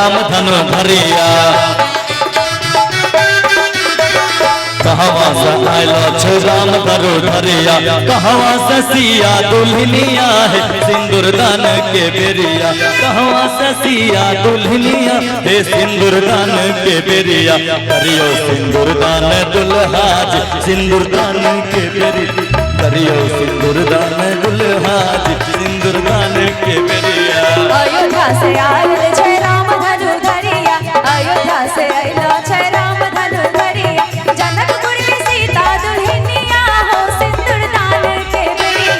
राम धनु धरिया कहवा से आयलो छे राम धनु धरिया कहवा से सिया दुल्हनिया है सिंदूर दान के बेरिया कहवा से सिया दुल्हनिया है सिंदूर दान के बेरिया करियो सिंदूर दान दुल्हा जी सिंदूर दान के बेरिया करियो सिंदूर दान दुल्हा जी सिंदूर दान के बेरिया। अयोध्या से आयल छे राम धनु धरिया अयोध्या से आयलो छे राम धनु धरिया जनकपुर के सीता दुल्हनिया हो सिंदूर दान के बेरिया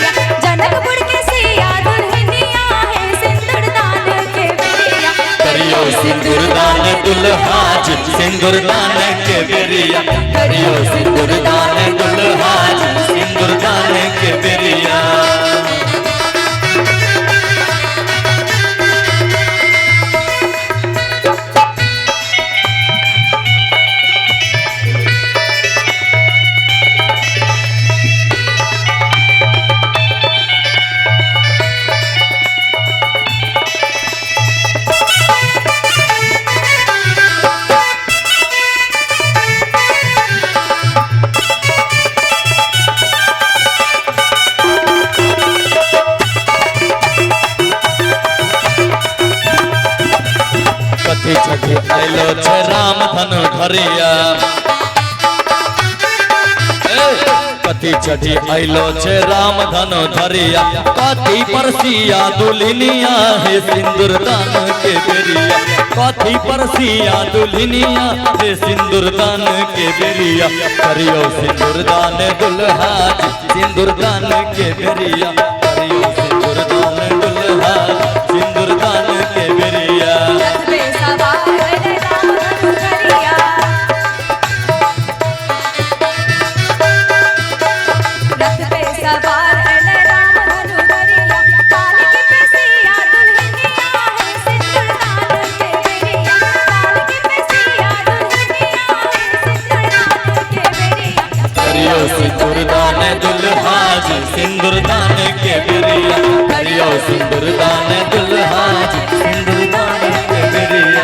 जनकपुर के सिया दुल्हनिया है सिंदूर दान के बेरिया करियो सिंदूर दान दुल्हा जी सिंदूर दान के बेरिया करियो सिंदूर दान दुल्हा जी सिंदूर दान के बेरिया। कथी छठी आयलो छे राम धनु धरिया कथी छठी आयलो छे राम धनु धरिया कथी पर सिया दुल्हनिया है सिंदूर दान के बेरिया कथी पर सिया दुल्हनिया है सिंदूर दान के बेरिया करियो सिंदूर दान दुल्हा जी सिंदूर दान के बेरिया करियो सिंदूर दान दुल्हा सिंदूर दान के बेरिया। रथ पे सवार आयल राम धनु धरिया रथ पे सवार आयल राम धनु धरिया पालकी पे सिया दुल्हनिया है सिंदूर दान के बेरिया पालकी पे सिया दुल्हनिया है सिंदूर दान के बेरिया करियो सिंदूर दान दुल्हा जी सिंदूर दान के बेरिया करियो सिंदूर दान दुल्हा जी सिंदूर दान के बेरिया।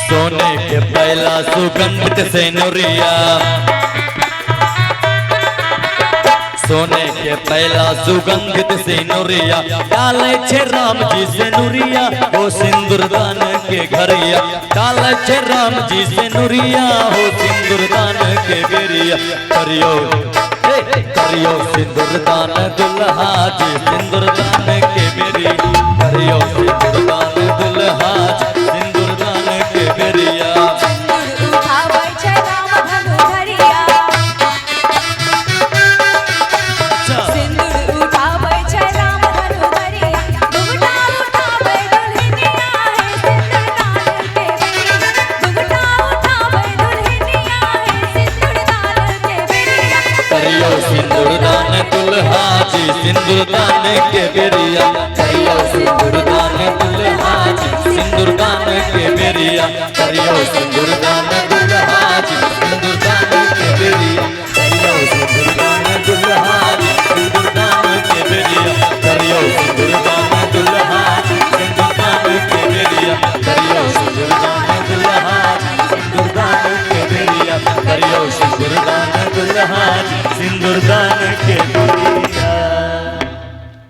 सोने के पहला सुगंधित सेनुरिया सोने के पहला सुगंधित सेनुरिया डाले छे राम जी सेनुरिया हो सिंदूर दान के घरिया डाले छे राम जी सेनुरिया हो सिंदूर दान के बेरिया करियो करियो सिंदूर दान दुल्हा जी सिंदूर दान के बेरिया करियो सिंदूर दान दुल्हा जी सिंदूर दान के बेरिया। सिंदूर उठावे छे राम धनु धरिया सिंदूर उठावे छे राम धनु धरिया दुगटा उठावे दुल्हनिया है सिंदूर दान के बेरिया दुगटा उठावे दुल्हनिया है सिंदूर दान के बेरिया करियो सिंदूर दान दुल्हा जी सिंदूर दान के बेरिया करियो सिंदूर दान दुल्हा जी सिंदूर दान के बेरिया करियो सिंदूर दान